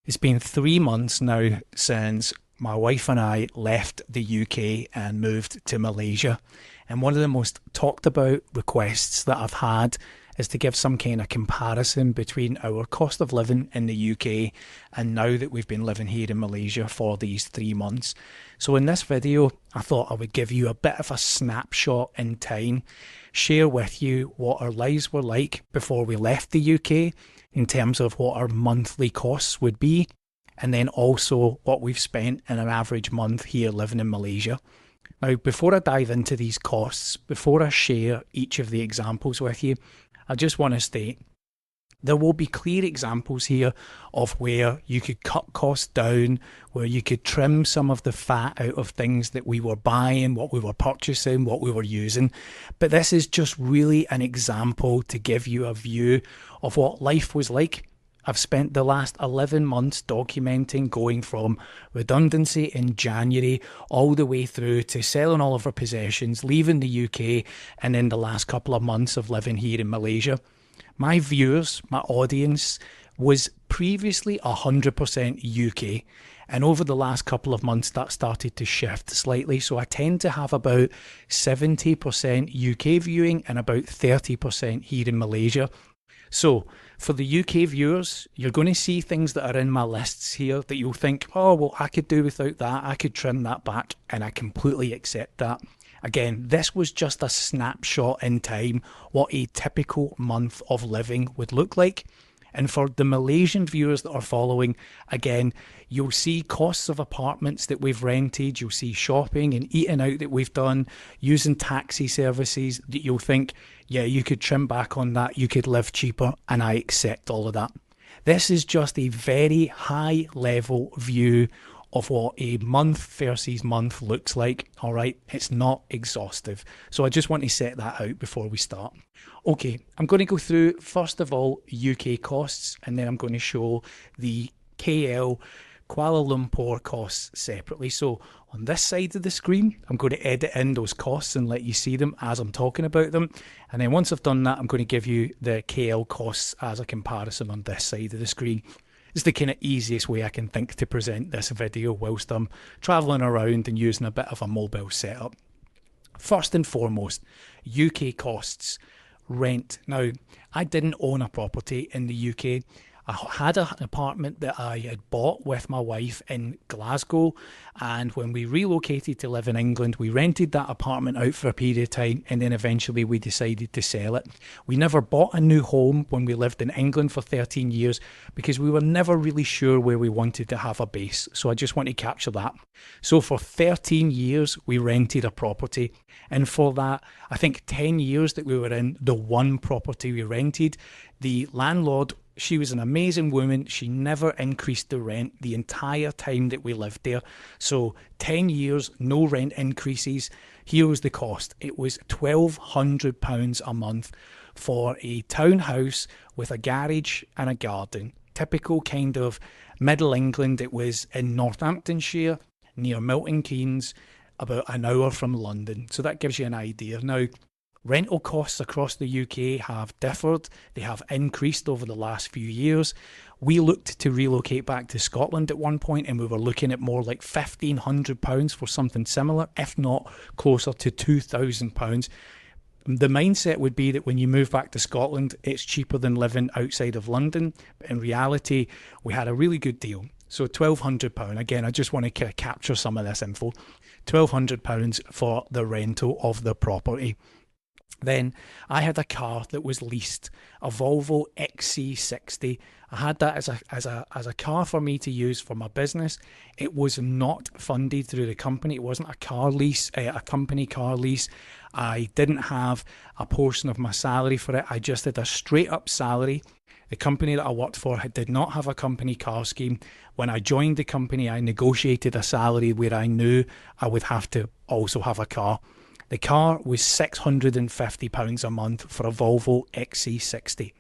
It's been 3 months now since my wife and I left the UK and moved to Malaysia. And one of the most talked about requests that I've had is to give some kind of comparison between our cost of living in the UK and now that we've been living here in Malaysia for these 3 months. So, in this video, I thought I would give you a bit of a snapshot in time, share with you what our lives were like before we left the UK in terms of what our monthly costs would be, and then also what we've spent in an average month here living in Malaysia. Now, before I dive into these costs, before I share each of the examples with you, I just want to state there will be clear examples here of where you could cut costs down, where you could trim some of the fat out of things that we were buying, what we were purchasing, what we were using. But this is just really an example to give you a view of what life was like. I've spent the last 11 months documenting going from redundancy in January all the way through to selling all of our possessions, leaving the UK, and then the last couple of months of living here in Malaysia. My viewers, my audience, was previously 100% UK, and over the last couple of months that started to shift slightly, so I tend to have about 70% UK viewing and about 30% here in Malaysia. So for the UK viewers, you're going to see things that are in my lists here that you'll think, oh, well, I could do without that, I could trim that back, and I completely accept that. Again, this was just a snapshot in time, what a typical month of living would look like. And for the Malaysian viewers that are following, again, you'll see costs of apartments that we've rented, you'll see shopping and eating out that we've done, using taxi services that you'll think, yeah, you could trim back on that, you could live cheaper, and I accept all of that. This is just a very high level view of what a month versus month looks like, all right? It's not exhaustive. So I just want to set that out before we start. Okay, I'm going to go through, first of all, UK costs, and then I'm going to show the KL Kuala Lumpur costs separately. So on this side of the screen, I'm going to edit in those costs and let you see them as I'm talking about them. And then once I've done that, I'm going to give you the KL costs as a comparison on this side of the screen. It's the kind of easiest way I can think to present this video whilst I'm travelling around and using a bit of a mobile setup. First and foremost, UK costs. Rent. Now, I didn't own a property in the UK. I had an apartment that I had bought with my wife in Glasgow, and when we relocated to live in England, we rented that apartment out for a period of time, and then eventually we decided to sell it. We never bought a new home when we lived in England for 13 years because we were never really sure where we wanted to have a base, so I just want to capture that. So for 13 years we rented a property, and for that, I think 10 years that we were in the one property we rented, the landlord, she was an amazing woman. She never increased the rent the entire time that we lived there. So 10 years, no rent increases. Here was the cost. It was £1,200 a month for a townhouse with a garage and a garden. Typical kind of middle England. It was in Northamptonshire, near Milton Keynes, about an hour from London. So that gives you an idea. Now, rental costs across the UK have differed. They have increased over the last few years. We looked to relocate back to Scotland at one point, and we were looking at more like £1,500 for something similar, if not closer to £2,000. The mindset would be that when you move back to Scotland, it's cheaper than living outside of London. But in reality, we had a really good deal. So £1,200. Again, I just want to capture some of this info. £1,200 for the rental of the property. Then I had a car that was leased, a Volvo XC60. I had that as a car for me to use for my business. It was not funded through the company. It wasn't a car lease, a company car lease. I didn't have a portion of my salary for it. I just had a straight up salary. The company that I worked for did not have a company car scheme. When I joined the company, I negotiated a salary where I knew I would have to also have a car. The car was £650 a month for a Volvo XC60.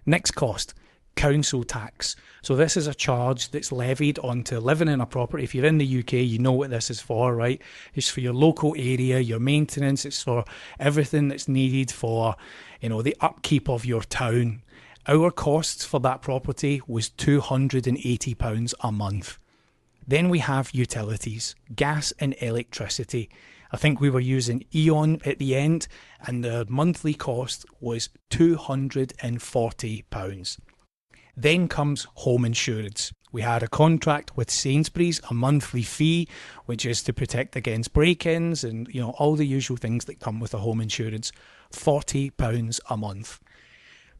Next cost, council tax. So this is a charge that's levied onto living in a property. If you're in the UK, you know what this is for, right? It's for your local area, your maintenance. It's for everything that's needed for, the upkeep of your town. Our costs for that property was £280 a month. Then we have utilities, gas and electricity. I think we were using Eon at the end, and the monthly cost was £240. Then comes home insurance. We had a contract with Sainsbury's, a monthly fee, which is to protect against break-ins and all the usual things that come with a home insurance. £40 a month.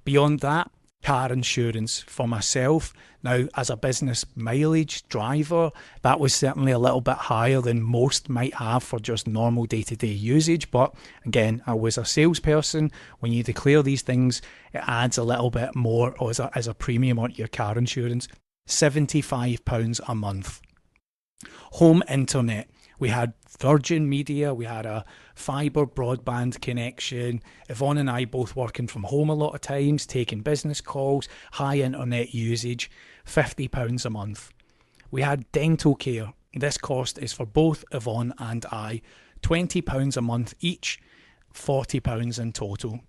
Beyond that, car insurance for myself. Now, as a business mileage driver, that was certainly a little bit higher than most might have for just normal day-to-day usage. But again, I was a salesperson. When you declare these things, it adds a little bit more as a premium onto your car insurance. £75 a month. Home internet. We had Virgin Media, we had a fibre broadband connection. Yvonne and I both working from home a lot of times, taking business calls, high internet usage, £50 a month. We had dental care. This cost is for both Yvonne and I, £20 a month each, £40 in total.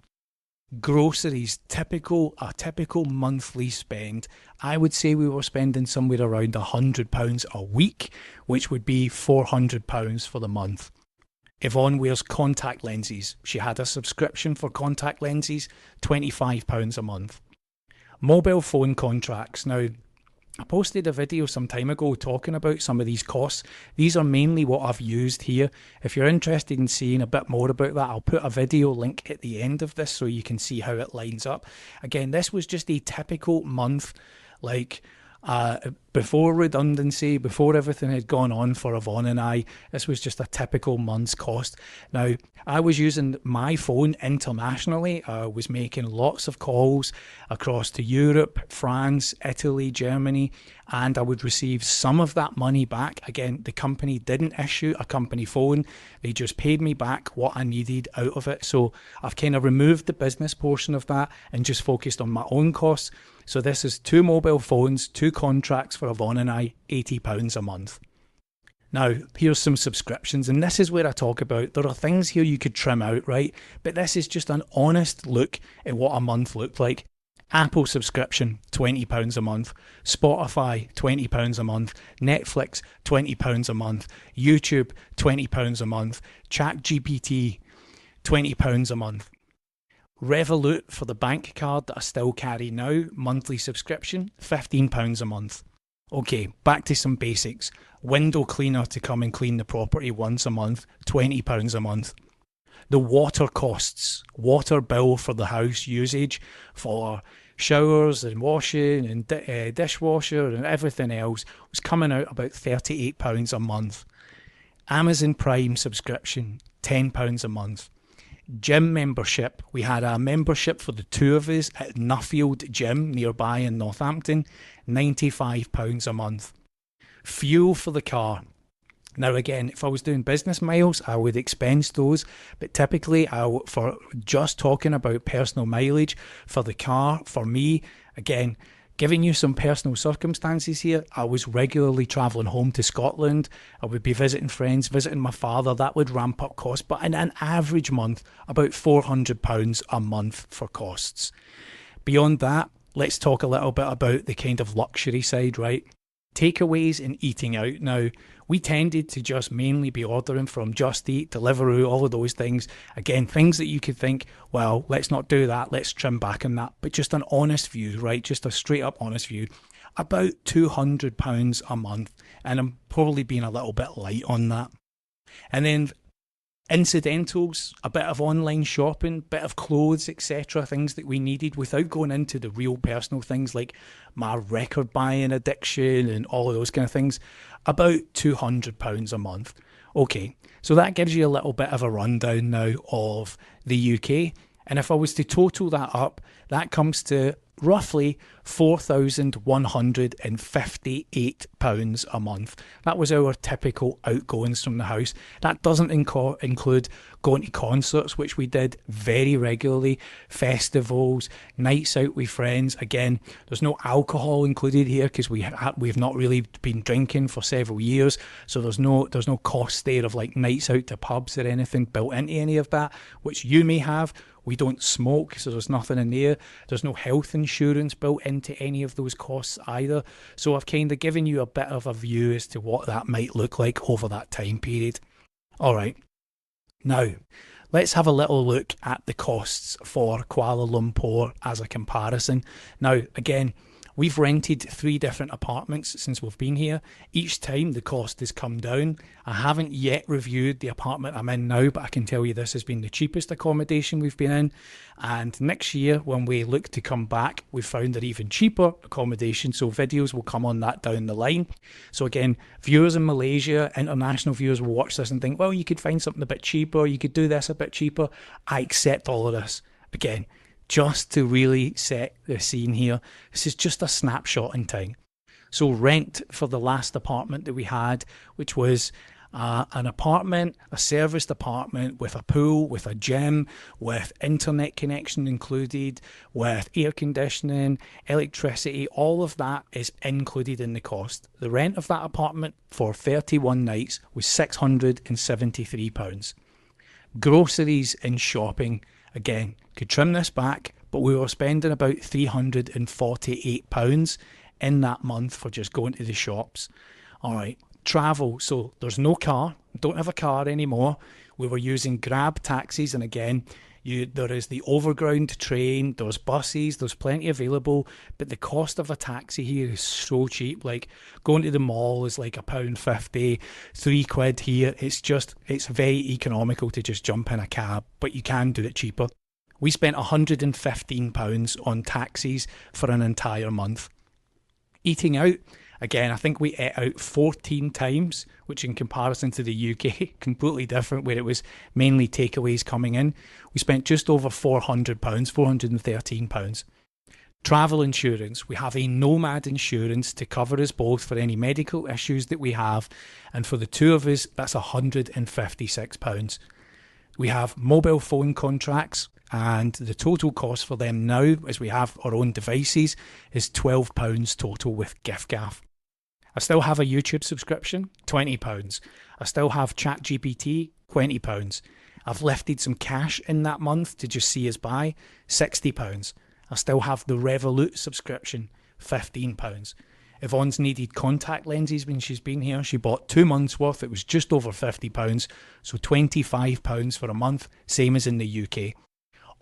Groceries, a typical monthly spend. I would say we were spending somewhere around £100 a week, which would be £400 for the month. Yvonne wears contact lenses. She had a subscription for contact lenses, £25 a month. Mobile phone contracts. Now, I posted a video some time ago talking about some of these costs. These are mainly what I've used here. If you're interested in seeing a bit more about that, I'll put a video link at the end of this so you can see how it lines up. Again, this was just a typical month, before redundancy, before everything had gone on for Yvonne and I. This was just a typical month's cost. Now, I was using my phone internationally. I was making lots of calls across to Europe, France, Italy, Germany, and I would receive some of that money back. Again, the company didn't issue a company phone. They just paid me back what I needed out of it. So I've kind of removed the business portion of that and just focused on my own costs. So this is 2 mobile phones, 2 contracts for Yvonne and I, £80 a month. Now, here's some subscriptions, and this is where I talk about there are things here you could trim out, right? But this is just an honest look at what a month looked like. Apple subscription, £20 a month. Spotify, £20 a month. Netflix, £20 a month. YouTube, £20 a month. ChatGPT, £20 a month. Revolut for the bank card that I still carry now, monthly subscription, £15 a month. Okay, back to some basics. Window cleaner to come and clean the property once a month, £20 a month. The water costs, water bill for the house usage for showers and washing and dishwasher and everything else was coming out about £38 a month. Amazon Prime subscription, £10 a month. Gym membership. We had a membership for the 2 of us at Nuffield Gym nearby in Northampton, £95 a month. Fuel for the car. Now again, if I was doing business miles, I would expense those, but typically for just talking about personal mileage for the car, for me, again, giving you some personal circumstances here, I was regularly travelling home to Scotland. I would be visiting friends, visiting my father. That would ramp up costs, but in an average month, about £400 a month for costs. Beyond that, let's talk a little bit about the kind of luxury side, right? Takeaways and eating out. Now, we tended to just mainly be ordering from Just Eat, Deliveroo, all of those things. Again, things that you could think, well, let's not do that, let's trim back on that. But just an honest view, right? Just a straight up honest view. About £200 a month. And I'm probably being a little bit light on that. And then incidentals, a bit of online shopping, bit of clothes, etc., things that we needed without going into the real personal things like my record buying addiction and all of those kind of things, about £200 a month. Okay, so that gives you a little bit of a rundown now of the UK. And if I was to total that up, that comes to roughly £4,158 a month. That was our typical outgoings from the house. That doesn't include going to concerts, which we did very regularly, festivals, nights out with friends. Again, there's no alcohol included here because we've not really been drinking for several years, so there's no cost there of like nights out to pubs or anything built into any of that, which you may have. We don't smoke, so there's nothing in there. There's no health insurance built into any of those costs either. So I've kind of given you a bit of a view as to what that might look like over that time period. All right. Now, let's have a little look at the costs for Kuala Lumpur as a comparison. Now, again, we've rented 3 different apartments since we've been here. Each time the cost has come down. I haven't yet reviewed the apartment I'm in now, but I can tell you this has been the cheapest accommodation we've been in. And next year, when we look to come back, we found an even cheaper accommodation. So videos will come on that down the line. So again, viewers in Malaysia, international viewers will watch this and think, well, you could find something a bit cheaper. You could do this a bit cheaper. I accept all of this. Again, just to really set the scene here, this is just a snapshot in time. So rent for the last apartment that we had, which was an apartment, a serviced apartment with a pool, with a gym, with internet connection included, with air conditioning, electricity, all of that is included in the cost. The rent of that apartment for 31 nights was £673. Groceries and shopping, again, could trim this back, but we were spending about £348 in that month for just going to the shops. All right, travel. So there's no car. Don't have a car anymore. We were using Grab taxis, and again, there is the overground train, there's buses, there's plenty available, but the cost of a taxi here is so cheap. Like going to the mall is like £1.50, £3 here. It's very economical to just jump in a cab, but you can do it cheaper. We spent £115 on taxis for an entire month. Eating out, again, I think we ate out 14 times, which in comparison to the UK, completely different, where it was mainly takeaways coming in. We spent just over £400, £413. Travel insurance, we have a Nomad insurance to cover us both for any medical issues that we have, and for the 2 of us, that's £156. We have mobile phone contracts, and the total cost for them now, as we have our own devices, is £12 total with giffgaff. I still have a YouTube subscription, £20. I still have ChatGPT, £20. I've lifted some cash in that month to just see us buy, £60. I still have the Revolut subscription, £15. Yvonne's needed contact lenses when she's been here. She bought 2 months worth. It was just over £50, so £25 for a month, same as in the UK.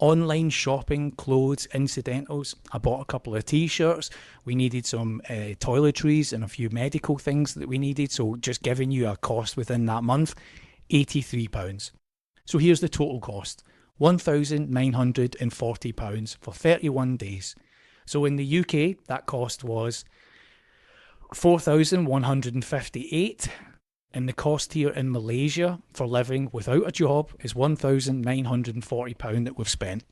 Online shopping, clothes, incidentals. I bought a couple of t-shirts. We needed some toiletries and a few medical things that we needed. So just giving you a cost within that month, £83. So here's the total cost, £1,940 for 31 days. So in the UK, that cost was £4,158. And the cost here in Malaysia for living without a job is £1,940 that we've spent.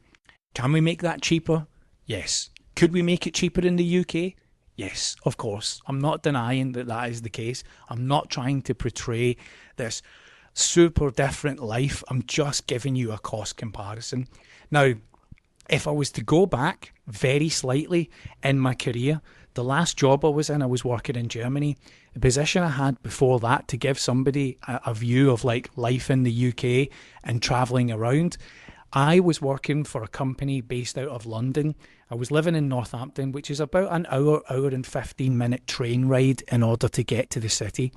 Can we make that cheaper? Yes. Could we make it cheaper in the UK? Yes, of course. I'm not denying that that is the case. I'm not trying to portray this super different life. I'm just giving you a cost comparison. Now, if I was to go back very slightly in my career, the last job I was in, I was working in Germany. The position I had before that, to give somebody a view of like life in the UK and travelling around, I was working for a company based out of London. I was living in Northampton, which is about an hour and 15-minute train ride in order to get to the city.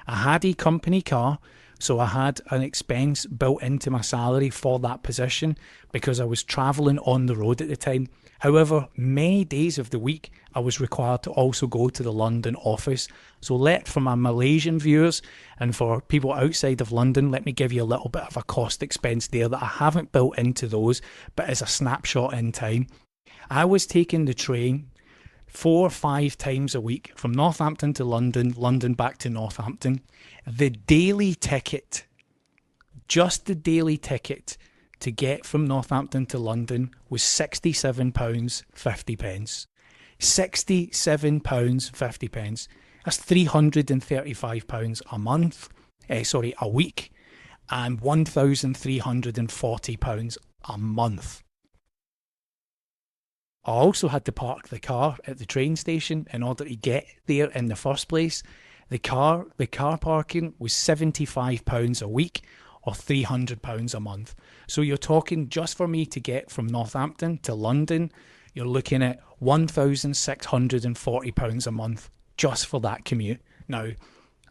I had a company car, so I had an expense built into my salary for that position because I was travelling on the road at the time. However, many days of the week, I was required to also go to the London office. So for my Malaysian viewers and for people outside of London, let me give you a little bit of a cost expense there that I haven't built into those, but as a snapshot in time. I was taking the train 4 or 5 times a week from Northampton to London, London back to Northampton. The daily ticket, just the daily ticket to get from Northampton to London was £67.50. £67.50. That's £335 a month, a week, and £1,340 a month. I also had to park the car at the train station in order to get there in the first place. The car parking was £75 a week, or £300 a month. So you're talking just for me to get from Northampton to London, you're looking at £1,640 a month just for that commute. Now,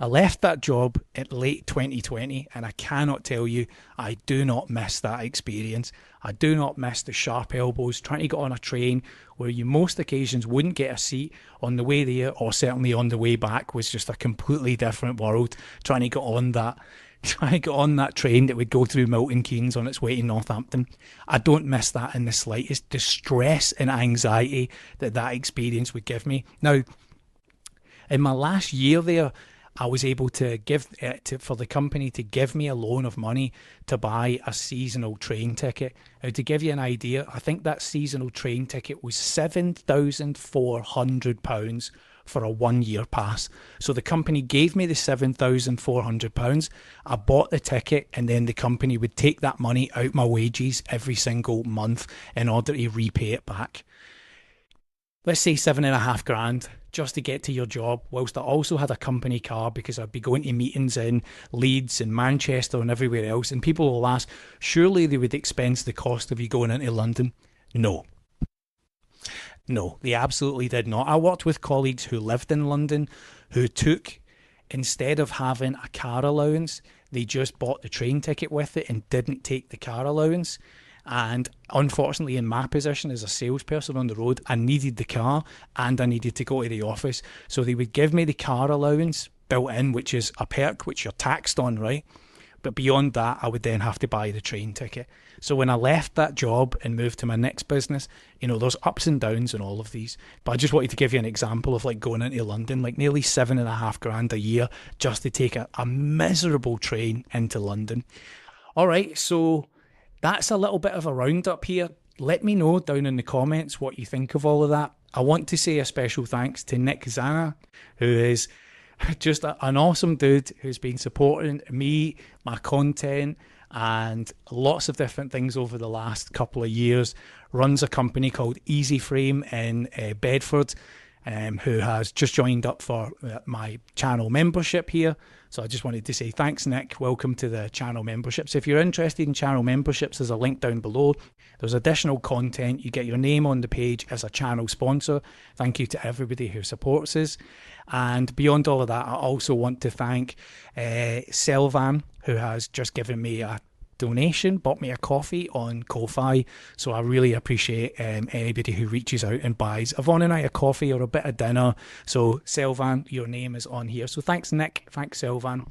I left that job at late 2020, and I cannot tell you, I do not miss that experience. I do not miss the sharp elbows trying to get on a train where you most occasions wouldn't get a seat. On the way there, or certainly on the way back, was just a completely different world. Trying to get on that train that would go through Milton Keynes on its way to Northampton. I don't miss that in the slightest. The stress and anxiety that experience would give me. Now, in my last year there, I was able to for the company to give me a loan of money to buy a seasonal train ticket. Now, to give you an idea, I think that seasonal train ticket was £7,400 for a 1-year pass. So the company gave me the £7,400. I bought the ticket, and then the company would take that money out my wages every single month in order to repay it back. Let's say £7,500 just to get to your job, whilst I also had a company car because I'd be going to meetings in Leeds and Manchester and everywhere else. And people will ask, surely they would expense the cost of you going into London? No, they absolutely did not. I worked with colleagues who lived in London who took, instead of having a car allowance, they just bought the train ticket with it and didn't take the car allowance. And unfortunately, in my position as a salesperson on the road, I needed the car and I needed to go to the office. So they would give me the car allowance built in, which is a perk which you're taxed on, right? But beyond that, I would then have to buy the train ticket. So when I left that job and moved to my next business, there's ups and downs in all of these. But I just wanted to give you an example of like going into London, like nearly £7,500 a year just to take a miserable train into London. All right, so that's a little bit of a roundup here. Let me know down in the comments what you think of all of that. I want to say a special thanks to Nick Zana, who is just an awesome dude who's been supporting me, my content, and lots of different things over the last couple of years. Runs a company called Easy Frame in Bedford, who has just joined up for my channel membership here. So I just wanted to say thanks, Nick. Welcome to the channel memberships. If you're interested in channel memberships, there's a link down below. There's additional content. You get your name on the page as a channel sponsor. Thank you to everybody who supports us. And beyond all of that, I also want to thank Selvan, who has just given me a donation, bought me a coffee on Ko-Fi. So I really appreciate anybody who reaches out and buys Yvonne and I a coffee or a bit of dinner. So Selvan, your name is on here. So thanks, Nick. Thanks, Selvan.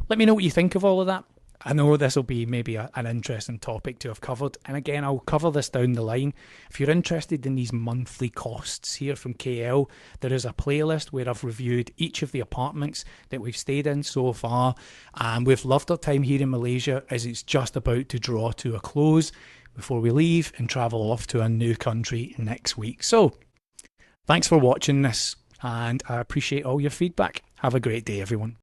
Let me know what you think of all of that. I know this will be maybe an interesting topic to have covered. And again, I'll cover this down the line. If you're interested in these monthly costs here from KL, there is a playlist where I've reviewed each of the apartments that we've stayed in so far. And we've loved our time here in Malaysia as it's just about to draw to a close before we leave and travel off to a new country next week. So thanks for watching this, and I appreciate all your feedback. Have a great day, everyone.